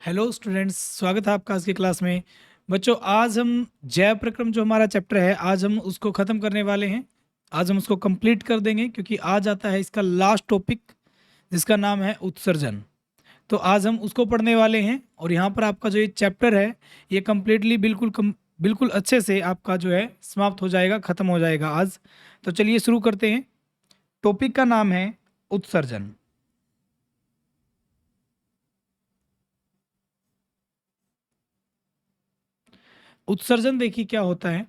Hello students, स्वागत है आपका आज की क्लास में। बच्चों, आज हम जैव प्रक्रम जो हमारा चैप्टर है, आज हम उसको ख़त्म करने वाले हैं। आज हम उसको कंप्लीट कर देंगे क्योंकि आज आता है इसका लास्ट टॉपिक जिसका नाम है उत्सर्जन। तो आज हम उसको पढ़ने वाले हैं और यहाँ पर आपका जो ये चैप्टर है ये कम्प्लीटली बिल्कुल अच्छे से आपका जो है समाप्त हो जाएगा, ख़त्म हो जाएगा आज। तो चलिए शुरू करते हैं। टॉपिक का नाम है उत्सर्जन। उत्सर्जन देखिए क्या होता है।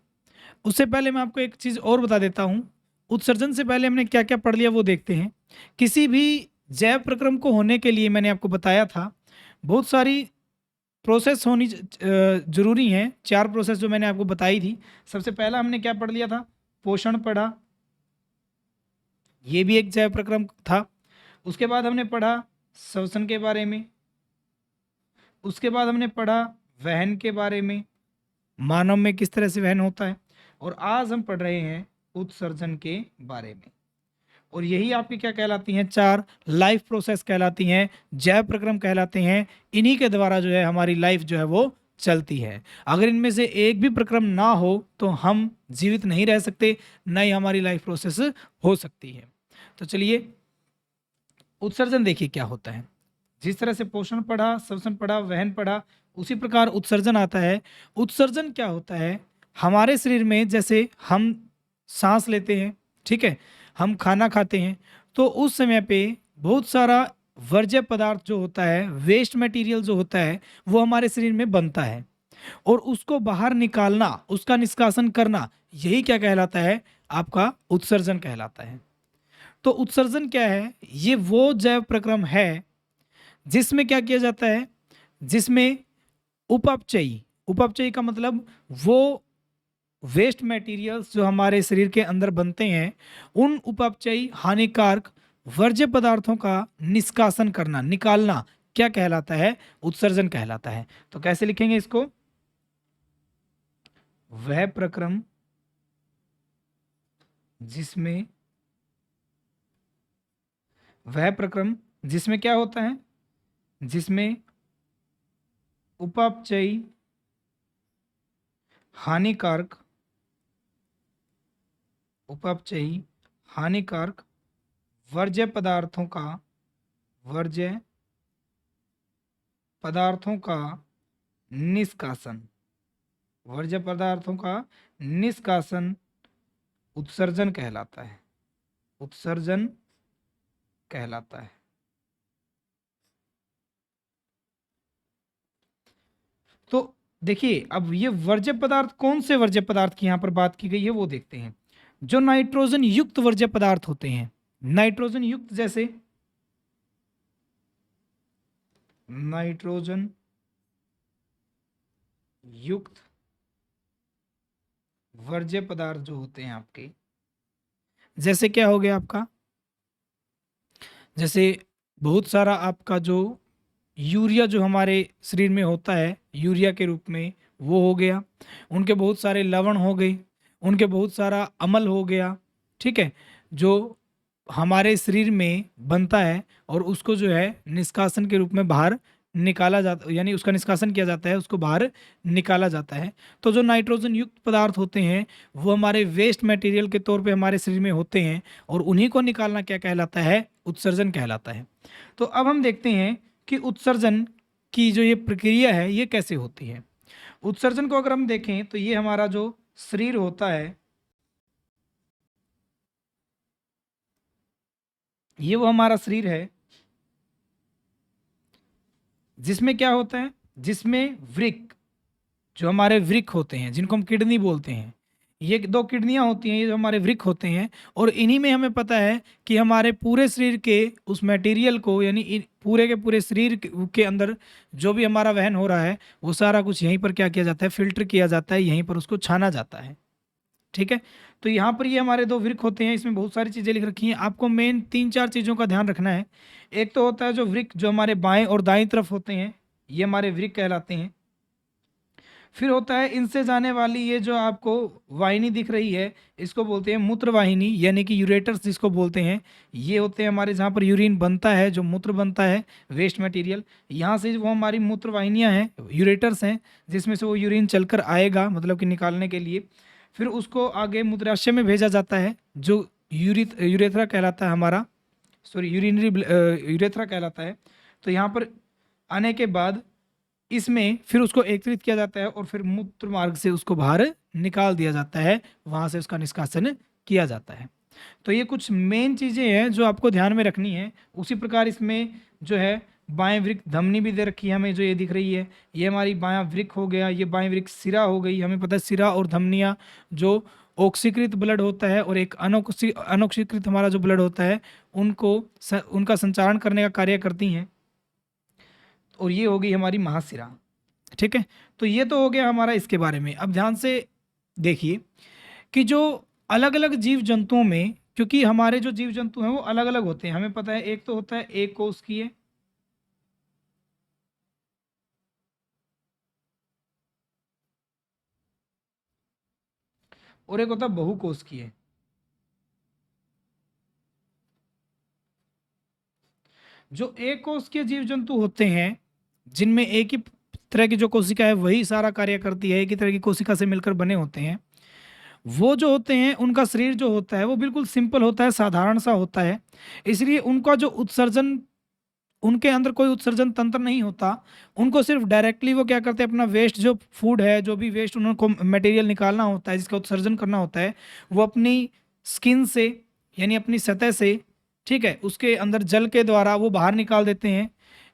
उससे पहले मैं आपको एक चीज़ और बता देता हूँ। उत्सर्जन से पहले हमने क्या क्या पढ़ लिया वो देखते हैं। किसी भी जैव प्रक्रम को होने के लिए मैंने आपको बताया था बहुत सारी प्रोसेस होनी जरूरी हैं। 4 प्रोसेस जो मैंने आपको बताई थी। सबसे पहला हमने क्या पढ़ लिया था? पोषण पढ़ा, ये भी एक जैव प्रक्रम था। उसके बाद हमने पढ़ा श्वसन के बारे में। उसके बाद हमने पढ़ा वहन के बारे में, मानव में किस तरह से वहन होता है। और आज हम पढ़ रहे हैं उत्सर्जन के बारे में। और यही आपकी क्या कहलाती हैं? 4 लाइफ प्रोसेस कहलाती हैं, जैव प्रक्रम कहलाते हैं। इन्हीं के द्वारा जो है हमारी लाइफ जो है वो चलती है। अगर इनमें से एक भी प्रक्रम ना हो तो हम जीवित नहीं रह सकते, ना ही हमारी लाइफ प्रोसेस हो सकती है। तो चलिए, उत्सर्जन देखिए क्या होता है। जिस तरह से पोषण पढ़ा, श्वसन पढ़ा, वहन पढ़ा, उसी प्रकार उत्सर्जन आता है। उत्सर्जन क्या होता है? हमारे शरीर में जैसे हम सांस लेते हैं, ठीक है, हम खाना खाते हैं, तो उस समय पे बहुत सारा वर्ज्य पदार्थ जो होता है, वेस्ट मटेरियल जो होता है, वो हमारे शरीर में बनता है और उसको बाहर निकालना, उसका निष्कासन करना, यही क्या कहलाता है? आपका उत्सर्जन कहलाता है। तो उत्सर्जन क्या है? ये वो जैव प्रक्रम है जिसमें क्या किया जाता है, जिसमें उपापचयी, उपापचयी का मतलब वो वेस्ट मटेरियल्स जो हमारे शरीर के अंदर बनते हैं, उन उपापचयी हानिकारक वर्ज्य पदार्थों का निष्कासन करना, निकालना, क्या कहलाता है? उत्सर्जन कहलाता है। तो कैसे लिखेंगे इसको? वह प्रक्रम जिसमें, वह प्रक्रम जिसमें क्या होता है? जिसमें उपापचयी हानिकारक, उपापचयी हानिकारक वर्ज्य पदार्थों का, वर्ज्य पदार्थों का निष्कासन, वर्ज्य पदार्थों का निष्कासन उत्सर्जन कहलाता है। उत्सर्जन कहलाता है। तो देखिए, अब ये वर्ज्य पदार्थ, कौन से वर्ज्य पदार्थ की यहां पर बात की गई है वो देखते हैं। जो नाइट्रोजन युक्त वर्ज्य पदार्थ होते हैं, नाइट्रोजन युक्त, जैसे नाइट्रोजन युक्त वर्ज्य पदार्थ जो होते हैं आपके, जैसे क्या हो गया आपका? जैसे बहुत सारा आपका जो यूरिया जो हमारे शरीर में होता है, यूरिया के रूप में, वो हो गया। उनके बहुत सारे लवण हो गए, उनके बहुत सारा अम्ल हो गया, ठीक है, जो हमारे शरीर में बनता है और उसको जो है निष्कासन के रूप में बाहर निकाला जाता, यानी उसका निष्कासन किया जाता है, उसको बाहर निकाला जाता है। तो जो नाइट्रोजन युक्त पदार्थ होते हैं वो हमारे वेस्ट मटेरियल के तौर पे हमारे शरीर में होते हैं और उन्हीं को निकालना क्या कहलाता है? उत्सर्जन कहलाता है। तो अब हम देखते हैं कि उत्सर्जन की जो ये प्रक्रिया है ये कैसे होती है। उत्सर्जन को अगर हम देखें तो ये हमारा जो शरीर होता है, ये वो हमारा शरीर है जिसमें क्या होता है? जिसमें वृक्क, जो हमारे वृक्क होते हैं, जिनको हम किडनी बोलते हैं, ये 2 किडनियां होती हैं, ये जो हमारे वृक्क होते हैं। और इन्हीं में हमें पता है कि हमारे पूरे शरीर के उस मटेरियल को, यानी पूरे के पूरे शरीर के अंदर जो भी हमारा वहन हो रहा है वो सारा कुछ यहीं पर क्या किया जाता है? फिल्टर किया जाता है, यहीं पर उसको छाना जाता है, ठीक है। तो यहाँ पर ये हमारे 2 वृक्क होते हैं, इसमें बहुत सारी चीज़ें लिख रखी हैं। आपको मेन 3-4 चीज़ों का ध्यान रखना है। एक तो होता है जो वृक्क जो हमारे बाएं और दाईं तरफ होते हैं, ये हमारे वृक्क कहलाते हैं। फिर होता है इनसे जाने वाली ये जो आपको वाहिनी दिख रही है, इसको बोलते हैं मूत्र वाहिनी, यानी कि यूरेटर्स जिसको बोलते हैं। ये होते हैं हमारे जहाँ पर यूरिन बनता है, जो मूत्र बनता है, वेस्ट मटेरियल, यहाँ से वो हमारी मूत्र वाहिनियाँ हैं, यूरेटर्स हैं, जिसमें से वो यूरिन चलकर आएगा, मतलब कि निकालने के लिए। फिर उसको आगे मूत्राशय में भेजा जाता है, जो यूरेथ्रा कहलाता है हमारा, सॉरी यूरिनरी यूरेथ्रा कहलाता है। तो यहाँ पर आने के बाद इसमें फिर उसको एकत्रित किया जाता है और फिर मूत्र मार्ग से उसको बाहर निकाल दिया जाता है, वहाँ से उसका निष्कासन किया जाता है। तो ये कुछ मेन चीज़ें हैं जो आपको ध्यान में रखनी है। उसी प्रकार इसमें जो है बाएं वृक्क धमनी भी दे रखी है हमें, जो ये दिख रही है, ये हमारी बायां वृक्क हो गया, ये बाएं वृक्क सिरा हो गई। हमें पता है सिरा और धमनियाँ जो ऑक्सीकृत ब्लड होता है और एक अनॉक्सीकृत हमारा जो ब्लड होता है, उनका संचारण करने का कार्य करती हैं, और ये हो गई हमारी महाशिरा। ठीक है, तो ये तो हो गया हमारा इसके बारे में। अब ध्यान से देखिए कि जो अलग अलग जीव जंतुओं में, क्योंकि हमारे जो जीव जंतु हैं वो अलग अलग होते हैं, हमें पता है एक तो होता है एक कोशिकीय, और एक होता है बहुकोशिकीय। जो एक कोशिकीय जीव जंतु होते हैं, जिनमें एक ही तरह की जो कोशिका है वही सारा कार्य करती है, एक ही तरह की कोशिका से मिलकर बने होते हैं, वो जो होते हैं उनका शरीर जो होता है वो बिल्कुल सिंपल होता है, साधारण सा होता है। इसलिए उनका जो उत्सर्जन, उनके अंदर कोई उत्सर्जन तंत्र नहीं होता। उनको सिर्फ डायरेक्टली वो क्या करते हैं, अपना वेस्ट जो फूड है, जो भी वेस्ट उनको मटेरियल निकालना होता है, जिसका उत्सर्जन करना होता है, वो अपनी स्किन से, यानी अपनी सतह से, ठीक है, उसके अंदर जल के द्वारा वो बाहर निकाल देते हैं।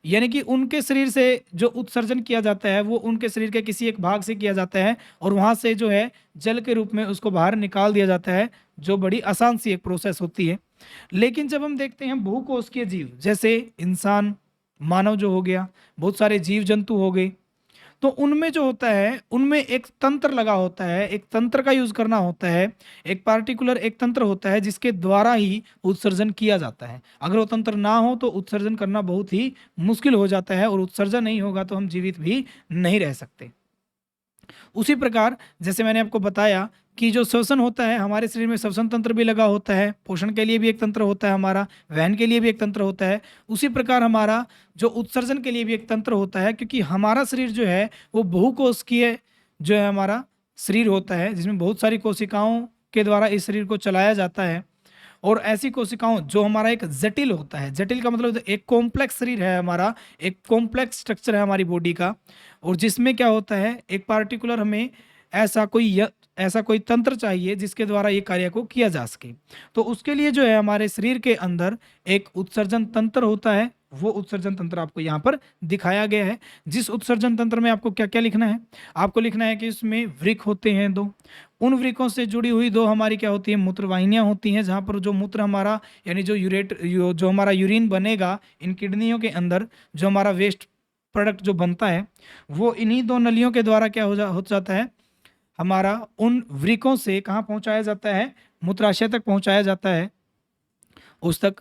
यानी कि उनके शरीर से जो उत्सर्जन किया जाता है वो उनके शरीर के किसी एक भाग से किया जाता है, और वहाँ से जो है जल के रूप में उसको बाहर निकाल दिया जाता है, जो बड़ी आसान सी एक प्रोसेस होती है। लेकिन जब हम देखते हैं बहुकोशिकीय जीव, जैसे इंसान, मानव जो हो गया, बहुत सारे जीव जंतु हो गए, तो उनमें जो होता है उनमें एक तंत्र लगा होता है, एक तंत्र का यूज करना होता है, एक पार्टिकुलर एक तंत्र होता है जिसके द्वारा ही उत्सर्जन किया जाता है। अगर वो तंत्र ना हो तो उत्सर्जन करना बहुत ही मुश्किल हो जाता है, और उत्सर्जन नहीं होगा तो हम जीवित भी नहीं रह सकते। उसी प्रकार जैसे मैंने आपको बताया कि जो श्वसन होता है, हमारे शरीर में श्वसन तंत्र भी लगा होता है, पोषण के लिए भी एक तंत्र होता है हमारा, वहन के लिए भी एक तंत्र होता है। उसी प्रकार हमारा जो उत्सर्जन के लिए भी एक तंत्र होता है, क्योंकि हमारा शरीर जो है वो बहुकोशिकीय जो है हमारा शरीर होता है, जिसमें बहुत सारी कोशिकाओं के द्वारा इस शरीर को चलाया जाता है। और ऐसी कोशिकाओं जो हमारा एक जटिल होता है, जटिल का मतलब एक कॉम्प्लेक्स शरीर है हमारा, एक कॉम्प्लेक्स स्ट्रक्चर है हमारी बॉडी का, और जिसमें क्या होता है एक पार्टिकुलर हमें ऐसा कोई तंत्र चाहिए जिसके द्वारा ये कार्य को किया जा सके। तो उसके लिए जो है हमारे शरीर के अंदर एक उत्सर्जन तंत्र होता है, वो उत्सर्जन तंत्र आपको यहाँ पर दिखाया गया है। जिस उत्सर्जन तंत्र में आपको क्या क्या लिखना है, आपको लिखना है कि उसमें वृक्क होते हैं दो, उन वृक्कों से जुड़ी हुई दो हमारी क्या होती है, मूत्रवाहिनियाँ होती हैं, जहाँ पर जो मूत्र हमारा, यानी जो हमारा यूरिन बनेगा इन किडनियों के अंदर, जो हमारा वेस्ट प्रोडक्ट जो बनता है, वो इन्हीं दो नलियों के द्वारा क्या हो जाता है, हमारा उन वृक्कों से कहाँ पहुँचाया जाता है, मूत्राशय तक पहुँचाया जाता है, उस तक।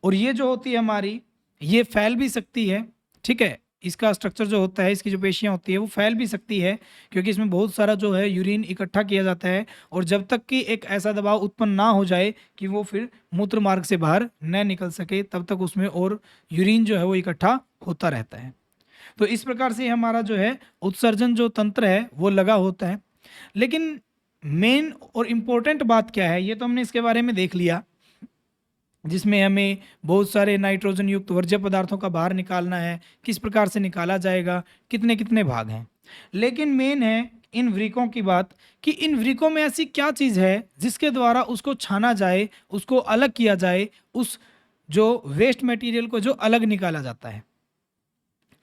और ये जो होती है हमारी, ये फैल भी सकती है, ठीक है, इसका स्ट्रक्चर जो होता है, इसकी जो पेशियाँ होती है वो फैल भी सकती है, क्योंकि इसमें बहुत सारा जो है यूरिन इकट्ठा किया जाता है, और जब तक कि एक ऐसा दबाव उत्पन्न ना हो जाए कि वो फिर मूत्र मार्ग से बाहर न निकल सके, तब तक उसमें और यूरिन जो है वो इकट्ठा होता रहता है। तो इस प्रकार से हमारा जो है उत्सर्जन जो तंत्र है वो लगा होता है। लेकिन मेन और इम्पोर्टेंट बात क्या है, ये तो हमने इसके बारे में देख लिया, जिसमें हमें बहुत सारे नाइट्रोजन युक्त वर्ज्य पदार्थों का बाहर निकालना है, किस प्रकार से निकाला जाएगा, कितने कितने भाग हैं। लेकिन मेन है इन वृक्कों की बात, कि इन वृक्कों में ऐसी क्या चीज़ है जिसके द्वारा उसको छाना जाए, उसको अलग किया जाए, उस जो वेस्ट मटेरियल को जो अलग निकाला जाता है।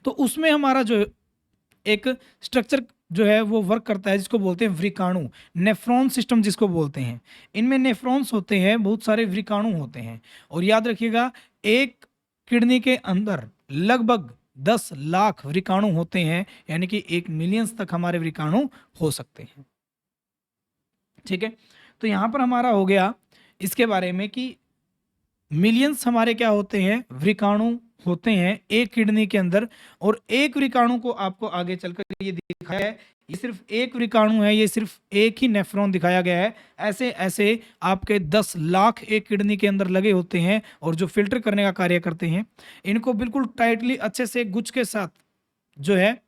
तो उसमें हमारा जो एक स्ट्रक्चर जो है वो वर्क करता है, जिसको बोलते हैं वृकाणु, नेफ्रॉन सिस्टम जिसको बोलते हैं। इनमें नेफ्रॉन्स होते हैं, बहुत सारे वृकाणु होते हैं। और याद रखिएगा, एक किडनी के अंदर लगभग 10 लाख वृकाणु होते हैं, यानी कि 1 मिलियंस तक हमारे वृकाणु हो सकते हैं। ठीक है, तो यहाँ पर हमारा हो गया इसके बारे में कि मिलियंस हमारे क्या होते हैं, वृकाणु होते हैं एक किडनी के अंदर। और एक वृकाणु को आपको आगे चलकर ये दिखाया है ये सिर्फ एक वृकाणु है, ये सिर्फ एक ही नेफ्रॉन दिखाया गया है। ऐसे ऐसे आपके 10 लाख एक किडनी के अंदर लगे होते हैं और जो फिल्टर करने का कार्य करते हैं। इनको बिल्कुल टाइटली अच्छे से गुच्छ के साथ जो है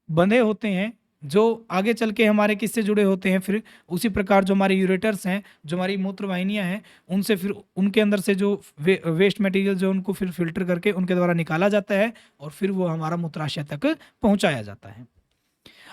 बंधे होते हैं, जो आगे चल के हमारे किससे जुड़े होते हैं, फिर उसी प्रकार जो हमारे यूरेटर्स हैं, जो हमारी मूत्र वाहिनियाँ हैं, उनसे फिर उनके अंदर से जो वेस्ट मटेरियल जो उनको फिर फिल्टर करके उनके द्वारा निकाला जाता है और फिर वो हमारा मूत्राशय तक पहुंचाया जाता है।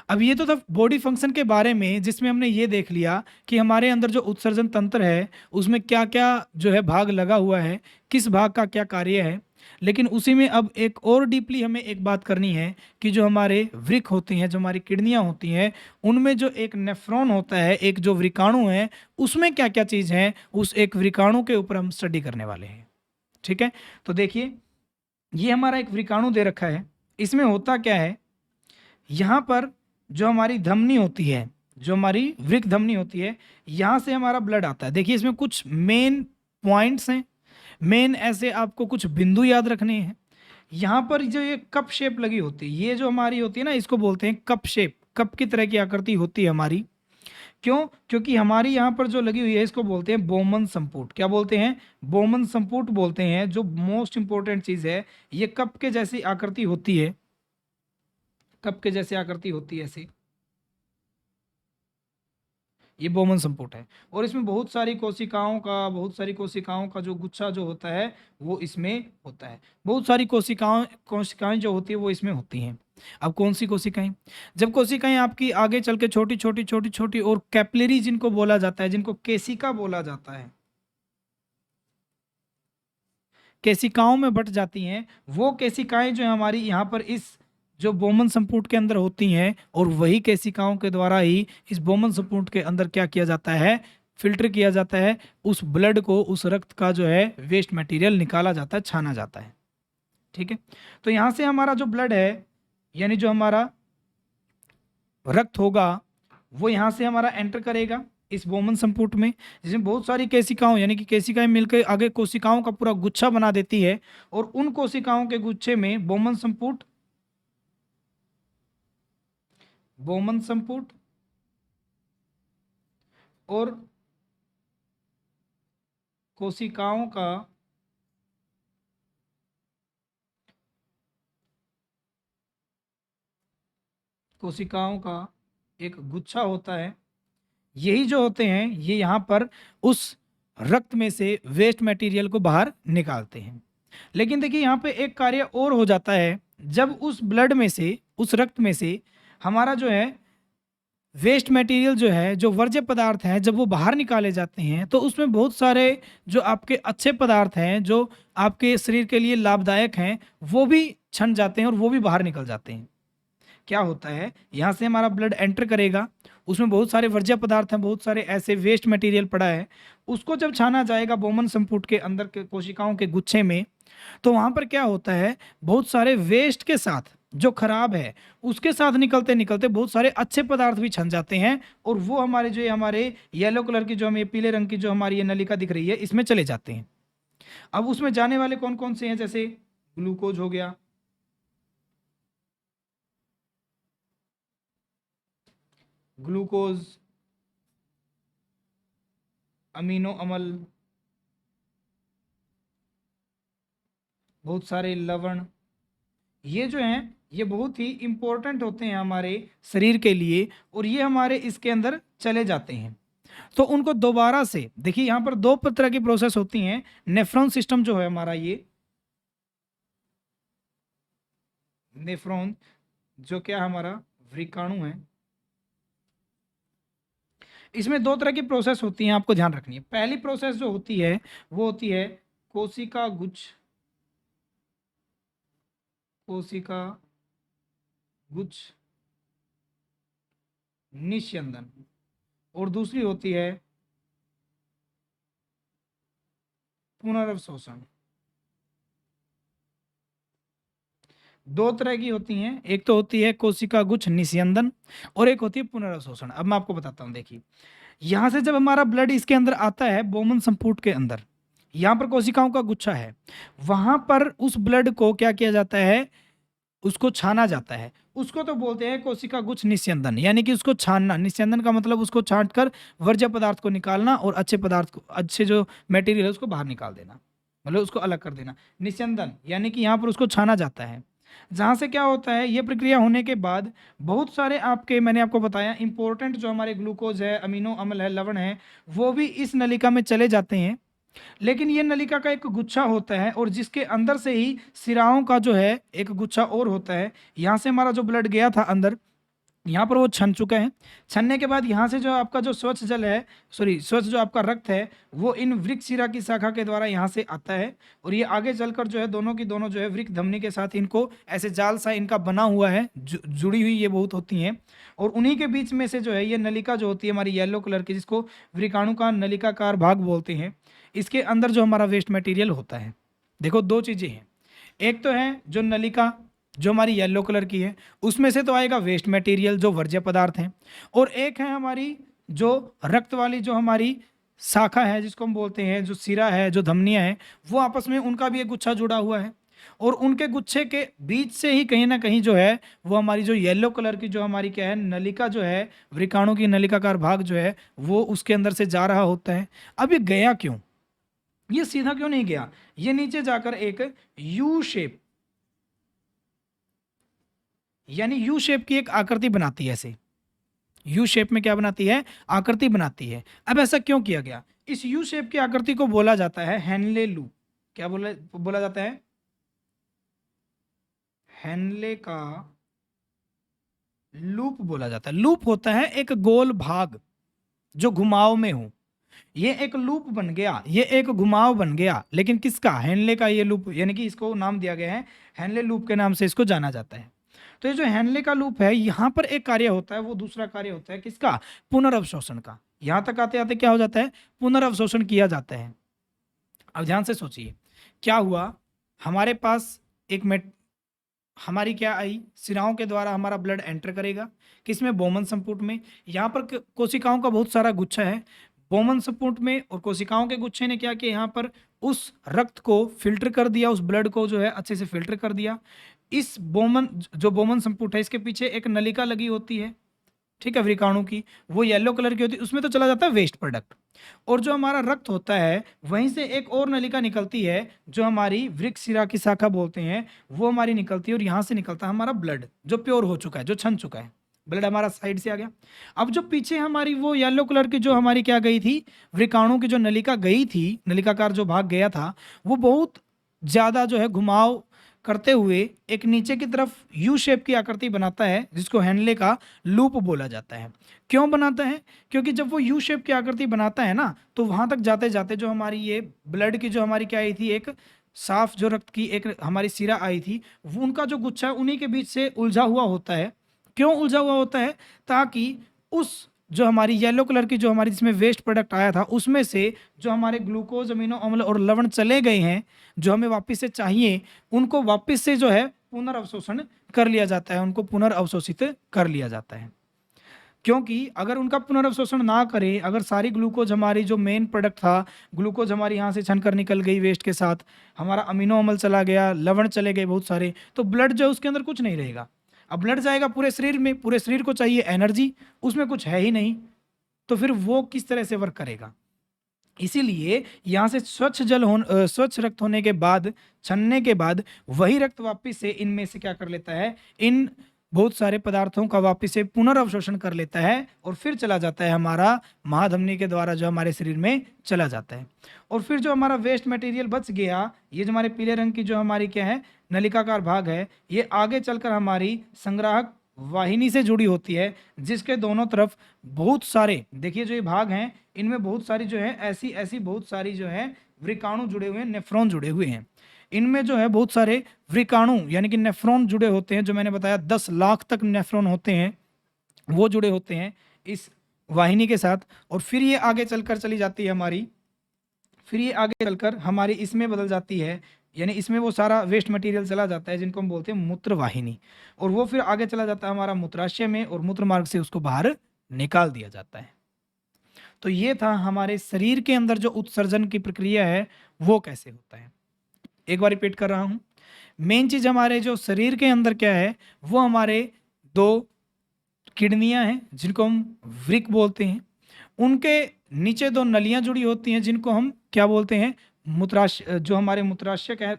अब ये तो था बॉडी फंक्शन के बारे में, जिसमें हमने ये देख लिया कि हमारे अंदर जो उत्सर्जन तंत्र है उसमें क्या क्या जो है भाग लगा हुआ है, किस भाग का क्या कार्य है। लेकिन उसी में अब एक और डीपली हमें एक बात करनी है कि जो हमारे वृक्क होती हैं, जो हमारी किडनियां होती हैं, उनमें जो एक नेफ्रॉन होता है, एक जो वृकाणु है, उसमें क्या क्या चीज़ है, उस एक वृकाणु के ऊपर हम स्टडी करने वाले हैं। ठीक है, तो देखिए ये हमारा एक वृकाणु दे रखा है। इसमें होता क्या है, यहाँ पर जो हमारी धमनी होती है, जो हमारी वृक्क धमनी होती है, यहाँ से हमारा ब्लड आता है। देखिए इसमें कुछ मेन पॉइंट्स हैं, मेन ऐसे आपको कुछ बिंदु याद रखने हैं। यहाँ पर जो ये कप शेप लगी होती है, ये जो हमारी होती है ना, इसको बोलते हैं कप शेप। कप की तरह की आकृति होती है हमारी। क्यों? क्योंकि हमारी यहाँ पर जो लगी हुई है इसको बोलते हैं बोमन संपुट। क्या बोलते हैं? बोमन संपुट बोलते हैं। जो मोस्ट इंपॉर्टेंट चीज़ है, ये कप के जैसी आकृति होती है, कप के जैसी आकृति होती है ऐसी, ये बोमन संपुट है। और इसमें बहुत सारी कोशिकाओं का जो गुच्छा जो होता है वो इसमें होता है। बहुत सारी कोशिकाएं जो होती है वो इसमें होती हैं। अब कौन सी कोशिकाएं? जब कोशिकाएं आपकी आगे चल के छोटी छोटी छोटी छोटी और कैपिलरी जिनको बोला जाता है, जिनको केशिका बोला जाता है, केशिकाओं में बट जाती हैं, वो केशिकाएं जो हमारी यहाँ पर इस जो बोमन संपुट के अंदर होती हैं, और वही केशिकाओं के द्वारा ही इस बोमन संपुट के अंदर क्या किया जाता है, फिल्टर किया जाता है। उस ब्लड को, उस रक्त का जो है वेस्ट मटेरियल निकाला जाता है, छाना जाता है। ठीक है, तो यहाँ से हमारा जो ब्लड है, यानी जो हमारा रक्त होगा, वो यहाँ से हमारा एंटर करेगा इस बोमन संपुट में, जिसमें बहुत सारी केशिकाओं, यानी कि केशिकाएं मिलकर आगे कोशिकाओं का पूरा गुच्छा बना देती है। और उन कोशिकाओं के गुच्छे में बोमन संपुट और कोशिकाओं का एक गुच्छा होता है। यही जो होते हैं, ये यहाँ पर उस रक्त में से वेस्ट मटेरियल को बाहर निकालते हैं। लेकिन देखिए यहाँ पे एक कार्य और हो जाता है। जब उस ब्लड में से, उस रक्त में से हमारा जो है वेस्ट मटेरियल जो है, जो वर्ज्य पदार्थ हैं, जब वो बाहर निकाले जाते हैं, तो उसमें बहुत सारे जो आपके अच्छे पदार्थ हैं, जो आपके शरीर के लिए लाभदायक हैं, वो भी छन जाते हैं और वो भी बाहर निकल जाते हैं। क्या होता है, यहाँ से हमारा ब्लड एंटर करेगा, उसमें बहुत सारे वर्ज्य पदार्थ हैं, बहुत सारे ऐसे वेस्ट मटेरियल पड़ा है, उसको जब छाना जाएगा बोमन संपुट के अंदर के कोशिकाओं के गुच्छे में, तो वहाँ पर क्या होता है, बहुत सारे वेस्ट के साथ, जो खराब है उसके साथ निकलते निकलते बहुत सारे अच्छे पदार्थ भी छन जाते हैं, और वो हमारे जो हमारे येलो कलर की, जो हमें पीले रंग की जो हमारी ये नलिका दिख रही है, इसमें चले जाते हैं। अब उसमें जाने वाले कौन कौन से हैं? जैसे ग्लूकोज हो गया, ग्लूकोज, अमीनो अम्ल, बहुत सारे लवण, ये जो हैं ये बहुत ही इंपॉर्टेंट होते हैं हमारे शरीर के लिए, और ये हमारे इसके अंदर चले जाते हैं। तो उनको दोबारा से देखिए, यहाँ पर दो तरह की प्रोसेस होती हैं। नेफ्रॉन सिस्टम जो है हमारा, ये नेफ्रॉन जो क्या हमारा वृकाणु है, इसमें दो तरह की प्रोसेस होती हैं, आपको ध्यान रखनी है। पहली प्रोसेस जो होती है वो होती है कोशिका गुच्छ निस्यंदन, और दूसरी होती है पुनर्अवशोषण। दो तरह की होती हैं, एक तो होती है कोशिका गुच्छ निस्यंदन और एक होती है पुनर्अवशोषण। अब मैं आपको बताता हूँ। देखिए यहाँ से जब हमारा ब्लड इसके अंदर आता है, बोमन संपुट के अंदर, यहाँ पर कोशिकाओं का गुच्छा है, वहां पर उस ब्लड को क्या किया जाता है, उसको छाना जाता है, उसको तो बोलते हैं कोशिका गुच्छ निस्यंदन, यानी कि उसको छानना। निस्यंदन का मतलब उसको छांट कर वर्ज्य पदार्थ को निकालना और अच्छे पदार्थ को, अच्छे जो मटेरियल है उसको बाहर निकाल देना, मतलब उसको अलग कर देना। निस्यंदन यानी कि यहाँ पर उसको छाना जाता है, जहाँ से क्या होता है, ये प्रक्रिया होने के बाद बहुत सारे आपके, मैंने आपको बताया इंपॉर्टेंट जो हमारे ग्लूकोज है, अमीनो अम्ल है, लवण है, वो भी इस नलिका में चले जाते हैं। लेकिन ये नलिका का एक गुच्छा होता है और जिसके अंदर से ही सिराओं का जो है एक गुच्छा और होता है। यहाँ से हमारा जो ब्लड गया था अंदर, यहाँ पर वो छन चुका है। छनने के बाद यहाँ से जो आपका जो स्वच्छ जल है, सॉरी स्वच्छ जो आपका रक्त है, वो इन वृक्क शिरा की शाखा के द्वारा यहाँ से आता है और ये आगे चलकर जो है दोनों की दोनों जो है वृक्क धमनी के साथ इनको ऐसे जाल सा इनका बना हुआ है, जुड़ी हुई ये बहुत होती हैं। और उन्हीं के बीच में से जो है ये नलिका जो होती है हमारी येलो कलर की, जिसको वृकाणु का नलिकाकार भाग बोलते हैं, इसके अंदर जो हमारा वेस्ट मटेरियल होता है, देखो दो चीज़ें हैं। एक तो है जो नलिका जो हमारी येलो कलर की है, उसमें से तो आएगा वेस्ट मटेरियल जो वर्ज्य पदार्थ हैं, और एक है हमारी जो रक्त वाली जो हमारी शाखा है, जिसको हम बोलते हैं जो सिरा है, जो धमनियाँ हैं, वो आपस में उनका भी एक गुच्छा जुड़ा हुआ है। और उनके गुच्छे के बीच से ही कहीं ना कहीं जो है वो हमारी जो येलो कलर की जो हमारी क्या है नलिका जो है, वृकाणु की नलिकाकार भाग जो है, वो उसके अंदर से जा रहा होता है। अब ये गया क्यों, ये सीधा क्यों नहीं गया, ये नीचे जाकर एक यू शेप, यानी यू शेप की एक आकृति बनाती है। ऐसे यू शेप में क्या बनाती है, आकृति बनाती है। अब ऐसा क्यों किया गया, इस यू शेप की आकृति को बोला जाता है हेनले लूप। क्या बोला बोला जाता है, हेनले का लूप बोला जाता है। लूप होता है एक गोल भाग जो घुमाव में हो, ये एक लूप बन गया, ये एक घुमाव बन गया, लेकिन किसका, हेनले का ये लूप, यानी कि इसको नाम दिया गया है हेनले लूप के नाम से इसको जाना जाता है। तो ये जो हेनले का लूप है, यहाँ पर एक कार्य होता है, वो दूसरा कार्य होता है किसका, पुनर्अवशोषण का। यहाँ तक आते आते क्या हो जाता है, पुनर्अवशोषण किया जाता है। अब ध्यान से सोचिए क्या हुआ, हमारे पास एक हमारी क्या आई, सिराओं के द्वारा हमारा ब्लड एंटर करेगा, किसमें, बोमन संपुट में। यहाँ पर कोशिकाओं का बहुत सारा गुच्छा है बोमन संपुट में, और कोशिकाओं के गुच्छे ने क्या किया, यहाँ पर उस रक्त को फिल्टर कर दिया, उस ब्लड को जो है अच्छे से फिल्टर कर दिया। इस बोमन जो बोमन संपुट है, इसके पीछे एक नलिका लगी होती है, ठीक है, वृकाणु की, वो येलो कलर की होती है, उसमें तो चला जाता है वेस्ट प्रोडक्ट। और जो हमारा रक्त होता है, वहीं से एक और नलिका निकलती है जो हमारी वृक्क शिरा की शाखा बोलते हैं, वो हमारी निकलती है, और यहाँ से निकलता है हमारा ब्लड जो प्योर हो चुका है, जो छन चुका है, ब्लड हमारा साइड से आ गया। अब जो पीछे हमारी वो येलो कलर की जो हमारी क्या गई थी, वृकाणु की जो नलिका गई थी, नलिकाकार जो भाग गया था, वो बहुत ज़्यादा जो है घुमाव करते हुए एक नीचे की तरफ यू शेप की आकृति बनाता है, जिसको हेनले का लूप बोला जाता है। क्यों बनाता है, क्योंकि जब वो यू शेप की आकृति बनाता है ना, तो वहां तक जाते जाते जो हमारी ये ब्लड की जो हमारी क्या आई थी, एक साफ जो रक्त की एक हमारी सिरा आई थी, वो उनका जो गुच्छा है उन्हीं के बीच से उलझा हुआ होता है। क्यों उलझा हुआ होता है, ताकि उस जो हमारी येलो कलर की जो हमारी जिसमें वेस्ट प्रोडक्ट आया था, उसमें से जो हमारे ग्लूकोज, अमीनो अम्ल और लवण चले गए हैं, जो हमें वापस से चाहिए, उनको वापस से जो है पुनर्अवशोषण कर लिया जाता है, उनको पुनर्अवशोषित कर लिया जाता है। क्योंकि अगर उनका पुनर्अवशोषण ना करें, अगर सारी ग्लूकोज हमारी जो मेन प्रोडक्ट था, ग्लूकोज हमारी यहाँ से छन कर निकल गई वेस्ट के साथ, हमारा अमीनो अम्ल चला गया, लवण चले गए बहुत सारे, तो ब्लड जो है उसके अंदर कुछ नहीं रहेगा। अब ब्लड जाएगा पूरे शरीर में, पूरे शरीर को चाहिए एनर्जी, उसमें कुछ है ही नहीं, तो फिर वो किस तरह से वर्क करेगा। इसीलिए यहाँ से स्वच्छ रक्त होने के बाद, छनने के बाद, वही रक्त वापस से इनमें से क्या कर लेता है, इन बहुत सारे पदार्थों का वापस से पुनर्अवशोषण कर लेता है, और फिर चला जाता है हमारा महाधमनी के द्वारा जो हमारे शरीर में चला जाता है। और फिर जो हमारा वेस्ट मटेरियल बच गया, ये जो हमारे पीले रंग की जो हमारी क्या है नलिकाकार भाग है, ये आगे चलकर हमारी संग्राहक वाहिनी से जुड़ी होती है, जिसके दोनों तरफ बहुत सारे, देखिए जो ये भाग हैं, इनमें बहुत सारी जो है ऐसी ऐसी बहुत सारी जो है वृकाणु जुड़े हुए हैं, नेफ्रॉन जुड़े हुए हैं। इनमें जो है बहुत सारे वृकाणु यानी कि नेफ्रॉन जुड़े होते हैं, जो मैंने बताया 10 लाख तक नेफ्रॉन होते हैं, वो जुड़े होते हैं इस वाहिनी के साथ। और फिर ये आगे चलकर चली जाती है हमारी, फिर ये आगे चलकर हमारी इसमें बदल जाती है, यानी इसमें वो सारा वेस्ट मटेरियल चला जाता है, जिनको हम बोलते हैं मूत्र वाहिनी, और वो फिर आगे चला जाता है हमारा मूत्राशय में, और मूत्र मार्ग से उसको बाहर निकाल दिया जाता है। तो ये था हमारे शरीर के अंदर जो उत्सर्जन की प्रक्रिया है वो कैसे होता है। एक बार रिपीट कर रहा हूँ, मेन चीज हमारे जो शरीर के अंदर क्या है, वो हमारे 2 किडनियां हैं जिनको हम वृक्क बोलते हैं। उनके नीचे 2 नलियां जुड़ी होती हैं जिनको हम क्या बोलते हैं, मूत्राशय, जो हमारे मूत्राशय कह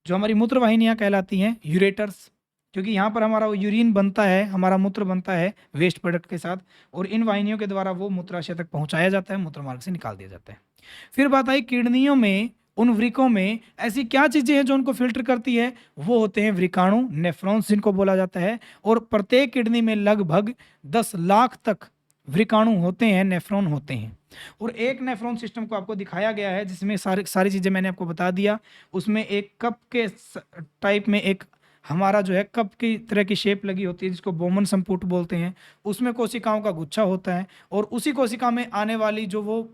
जो हमारी मूत्र वाहिनियां कहलाती हैं, यूरेटर्स। क्योंकि यहाँ पर हमारा वो यूरिन बनता है, हमारा मूत्र बनता है वेस्ट प्रोडक्ट के साथ, और इन वाहिनियों के द्वारा वो मूत्राशय तक पहुंचाया जाता है, मूत्र मार्ग से निकाल दिया जाता है। फिर बात आई किडनियों में, उन वृकों में ऐसी क्या चीजें हैं जो उनको फिल्टर करती है, वो होते हैं वृकाणु, नेफ्रॉन्स जिनको बोला जाता है। और प्रत्येक किडनी में लगभग 10 लाख तक वृकाणु होते हैं, नेफ्रॉन होते हैं। और एक नेफ्रॉन सिस्टम को आपको दिखाया गया है जिसमें सारी सारी चीजें मैंने आपको बता दिया। उसमें एक कप के टाइप में एक हमारा जो है कप की तरह की शेप लगी होती है जिसको बोमन संपुट बोलते हैं। उसमें कोशिकाओं का गुच्छा होता है, और उसी कोशिका में आने वाली जो वो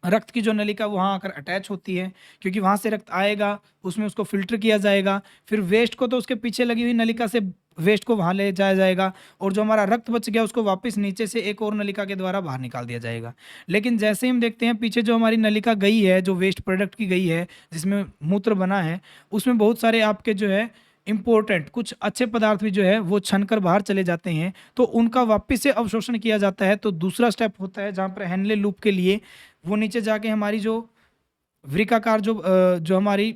रक्त की जो नलिका वहाँ आकर अटैच होती है, क्योंकि वहाँ से रक्त आएगा, उसमें उसको फिल्टर किया जाएगा, फिर वेस्ट को तो उसके पीछे लगी हुई नलिका से वेस्ट को वहाँ ले जाया जाएगा, और जो हमारा रक्त बच गया उसको वापस नीचे से एक और नलिका के द्वारा बाहर निकाल दिया जाएगा। लेकिन जैसे हम देखते हैं पीछे जो हमारी नलिका गई है, जो वेस्ट प्रोडक्ट की गई है जिसमें मूत्र बना है, उसमें बहुत सारे आपके जो है इम्पोर्टेंट कुछ अच्छे पदार्थ भी जो है वो छन कर बाहर चले जाते हैं, तो उनका वापस से अवशोषण किया जाता है। तो दूसरा स्टेप होता है जहाँ पर हेनले लूप के लिए वो नीचे जाके हमारी जो वृक्काकार जो हमारी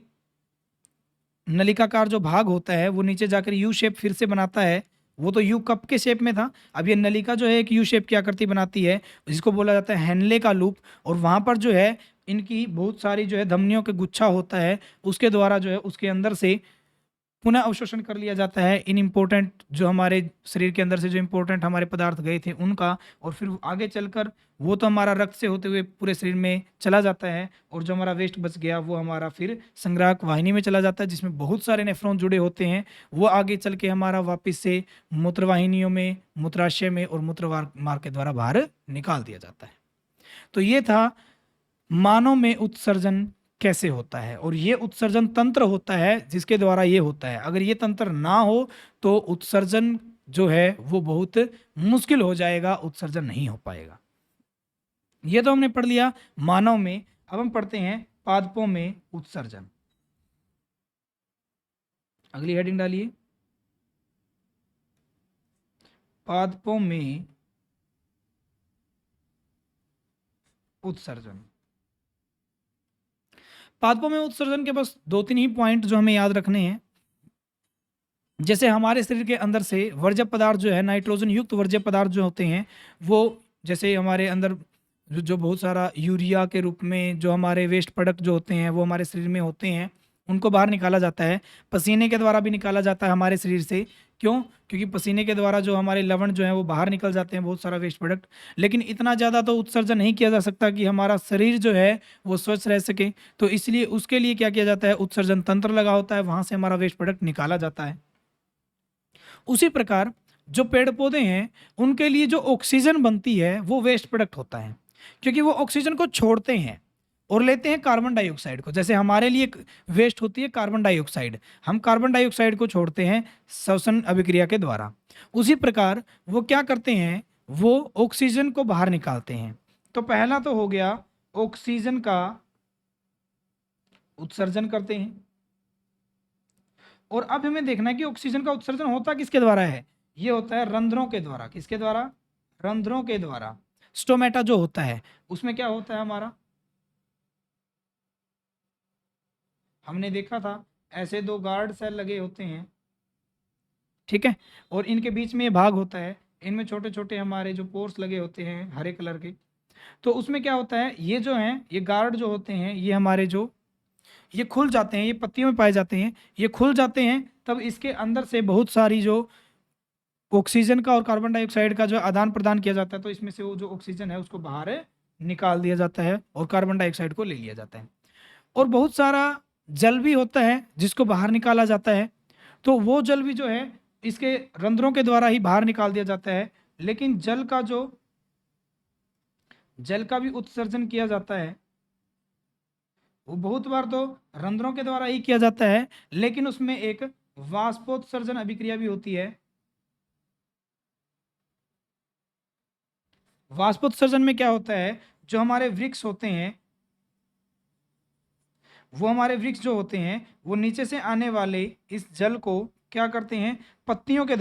नलिकाकार जो भाग होता है वो नीचे जाकर यू शेप फिर से बनाता है। वो तो यू कप के शेप में था, अब ये नलिका जो है एक यू शेप की आकृति बनाती है जिसको बोला जाता है हेनले का लूप। और वहाँ पर जो है इनकी बहुत सारी जो है धमनियों के गुच्छा होता है, उसके द्वारा जो है उसके अंदर से पुनः अवशोषण कर लिया जाता है इन इम्पोर्टेंट जो हमारे शरीर के अंदर से जो इम्पोर्टेंट हमारे पदार्थ गए थे उनका। और फिर आगे चलकर वो तो हमारा रक्त से होते हुए पूरे शरीर में चला जाता है, और जो हमारा वेस्ट बच गया वो हमारा फिर संग्राहक वाहिनी में चला जाता है जिसमें बहुत सारे नेफ्रॉन जुड़े होते हैं। वो आगे चल के हमारा वापस से मूत्र वाहिनियों में, मूत्राशय में और मूत्र मार्ग के द्वारा बाहर निकाल दिया जाता है। तो ये था मानव में उत्सर्जन कैसे होता है, और ये उत्सर्जन तंत्र होता है जिसके द्वारा ये होता है। अगर ये तंत्र ना हो तो उत्सर्जन जो है वो बहुत मुश्किल हो जाएगा, उत्सर्जन नहीं हो पाएगा। ये तो हमने पढ़ लिया मानव में। अब हम पढ़ते हैं पादपों में उत्सर्जन। अगली हेडिंग डालिए, पादपों में उत्सर्जन। पादपों में उत्सर्जन के बस 2-3 ही पॉइंट जो हमें याद रखने हैं। जैसे हमारे शरीर के अंदर से वर्ज्य पदार्थ जो है, नाइट्रोजन युक्त वर्ज्य पदार्थ जो होते हैं, वो जैसे हमारे अंदर जो बहुत सारा यूरिया के रूप में जो हमारे वेस्ट प्रोडक्ट जो होते हैं वो हमारे शरीर में होते हैं, उनको बाहर निकाला जाता है। पसीने के द्वारा भी निकाला जाता है हमारे शरीर से। क्यों? क्योंकि पसीने के द्वारा जो हमारे लवण जो है वो बाहर निकल जाते हैं, बहुत सारा वेस्ट प्रोडक्ट। लेकिन इतना ज़्यादा तो उत्सर्जन नहीं किया जा सकता कि हमारा शरीर जो है वो स्वच्छ रह सके। तो इसलिए उसके लिए क्या किया जाता है, उत्सर्जन तंत्र लगा होता है, वहाँ से हमारा वेस्ट प्रोडक्ट निकाला जाता है। उसी प्रकार जो पेड़ पौधे हैं उनके लिए जो ऑक्सीजन बनती है वो वेस्ट प्रोडक्ट होता है, क्योंकि वो ऑक्सीजन को छोड़ते हैं और लेते हैं कार्बन डाइऑक्साइड को। जैसे हमारे लिए वेस्ट होती है कार्बन डाइऑक्साइड, हम कार्बन डाइऑक्साइड को छोड़ते हैं श्वसन अभिक्रिया के द्वारा। उसी प्रकार वो क्या करते हैं, वो ऑक्सीजन को बाहर निकालते हैं। तो पहला तो हो गया ऑक्सीजन का उत्सर्जन करते हैं। और अब हमें देखना है कि ऑक्सीजन का उत्सर्जन होता किसके द्वारा है। ये होता है रंध्रों के द्वारा। किसके द्वारा? रंध्रों के द्वारा। स्टोमेटा जो होता है उसमें क्या होता है हमारा, हमने देखा था ऐसे 2 गार्ड सेल लगे होते हैं, ठीक है, और इनके बीच में ये भाग होता है, इनमें छोटे छोटे हमारे जो पोर्स लगे होते हैं हरे कलर के। तो उसमें क्या होता है, ये जो हैं ये गार्ड जो होते हैं ये हमारे जो ये खुल जाते हैं, ये पत्तियों में पाए जाते हैं, ये खुल जाते हैं, तब इसके अंदर से बहुत सारी जो ऑक्सीजन का और कार्बन डाइऑक्साइड का जो आदान प्रदान किया जाता है, तो इसमें से वो जो ऑक्सीजन है उसको बाहर निकाल दिया जाता है और कार्बन डाइऑक्साइड को ले लिया जाता है। और बहुत सारा जल भी होता है जिसको बाहर निकाला जाता है, तो वो जल भी जो है इसके रंध्रों के द्वारा ही बाहर निकाल दिया जाता है। लेकिन जल का भी उत्सर्जन किया जाता है, वो बहुत बार तो रंध्रों के द्वारा ही किया जाता है, लेकिन उसमें एक वाष्पोत्सर्जन अभिक्रिया भी होती है। वाष्पोत्सर्जन में क्या होता है, जो हमारे वृक्ष होते हैं वो हमारे वृक्ष जो होते हैं वो नीचे से आने वाले इस जल को क्या करते हैं, पत्तियों के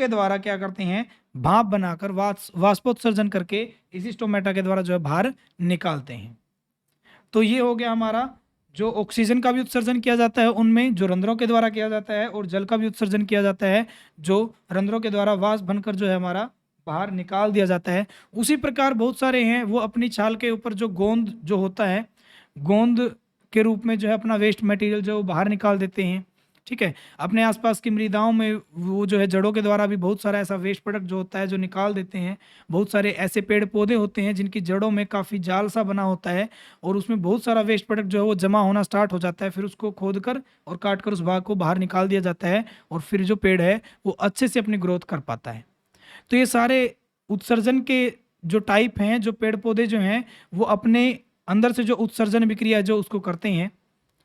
द्वारा क्या करते हैं, भाप बनाकर वाष्पोत्सर्जन करके इसी स्टोमेटा के द्वारा जो है बाहर निकालते हैं। तो ये हो गया हमारा, जो ऑक्सीजन का भी उत्सर्जन किया जाता है उनमें जो रंध्रों के द्वारा किया जाता है, और जल का भी उत्सर्जन किया जाता है जो रंध्रों के द्वारा वाष्प बनकर जो है हमारा बाहर निकाल दिया जाता है। उसी प्रकार बहुत सारे हैं, वो अपनी छाल के ऊपर जो गोंद जो होता है, गोंद के रूप में जो है अपना वेस्ट मटेरियल जो बाहर निकाल देते हैं। ठीक है, अपने आसपास की मृदाओं में वो जो है जड़ों के द्वारा भी बहुत सारा ऐसा वेस्ट प्रोडक्ट जो होता है जो निकाल देते हैं। बहुत सारे ऐसे पेड़ पौधे होते हैं जिनकी जड़ों में काफ़ी जाल सा बना होता है और उसमें बहुत सारा वेस्ट प्रोडक्ट जो है वो जमा होना स्टार्ट हो जाता है, फिर उसको खोद कर और काट कर उस भाग को बाहर निकाल दिया जाता है और फिर जो पेड़ है वो अच्छे से अपनी ग्रोथ कर पाता है। तो ये सारे उत्सर्जन के जो टाइप हैं, जो पेड़ पौधे जो हैं वो अपने अंदर से जो उत्सर्जन विक्रिया जो उसको करते हैं,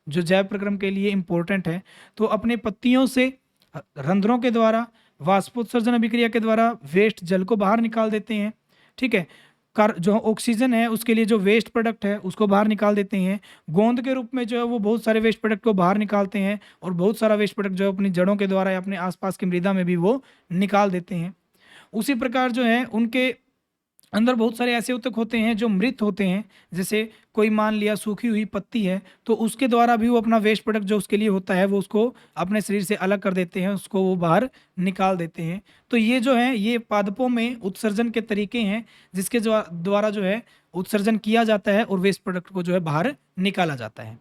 जो जैव प्रक्रम के लिए इम्पोर्टेंट है, तो अपने पत्तियों से रंध्रों के द्वारा वाष्पोत्सर्जन अभिक्रिया के द्वारा वेस्ट जल को बाहर निकाल देते हैं। ठीक है, जो ऑक्सीजन है उसके लिए जो वेस्ट प्रोडक्ट है उसको बाहर निकाल देते हैं। गोंद के रूप में जो है वो बहुत सारे वेस्ट प्रोडक्ट को बाहर निकालते हैं और बहुत सारा वेस्ट प्रोडक्ट जो है अपनी जड़ों के द्वारा या अपने आसपास की मृदा में भी वो निकाल देते हैं। उसी प्रकार जो है उनके अंदर बहुत सारे ऐसे ऊतक होते हैं जो मृत होते हैं, जैसे कोई मान लिया सूखी हुई पत्ती है तो उसके द्वारा भी वो अपना वेस्ट प्रोडक्ट जो उसके लिए होता है वो उसको अपने शरीर से अलग कर देते हैं, उसको वो बाहर निकाल देते हैं। तो ये जो है ये पादपों में उत्सर्जन के तरीके हैं जिसके द्वारा जो है उत्सर्जन किया जाता है और वेस्ट प्रोडक्ट को जो है बाहर निकाला जाता है।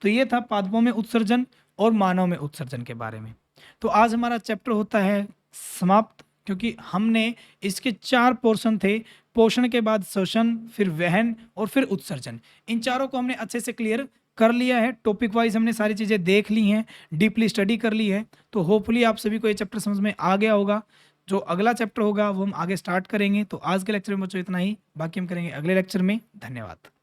तो ये था पादपों में उत्सर्जन और मानव में उत्सर्जन के बारे में। तो आज हमारा चैप्टर होता है समाप्त, क्योंकि हमने इसके 4 पोर्शन थे, पोषण के बाद शोषण, फिर वहन और फिर उत्सर्जन। इन चारों को हमने अच्छे से क्लियर कर लिया है, टॉपिक वाइज हमने सारी चीज़ें देख ली हैं, डीपली स्टडी कर ली है। तो होपफुली आप सभी को ये चैप्टर समझ में आ गया होगा। जो अगला चैप्टर होगा वो हम आगे स्टार्ट करेंगे। तो आज के लेक्चर में बच्चों इतना ही, बाकी हम करेंगे अगले लेक्चर में। धन्यवाद।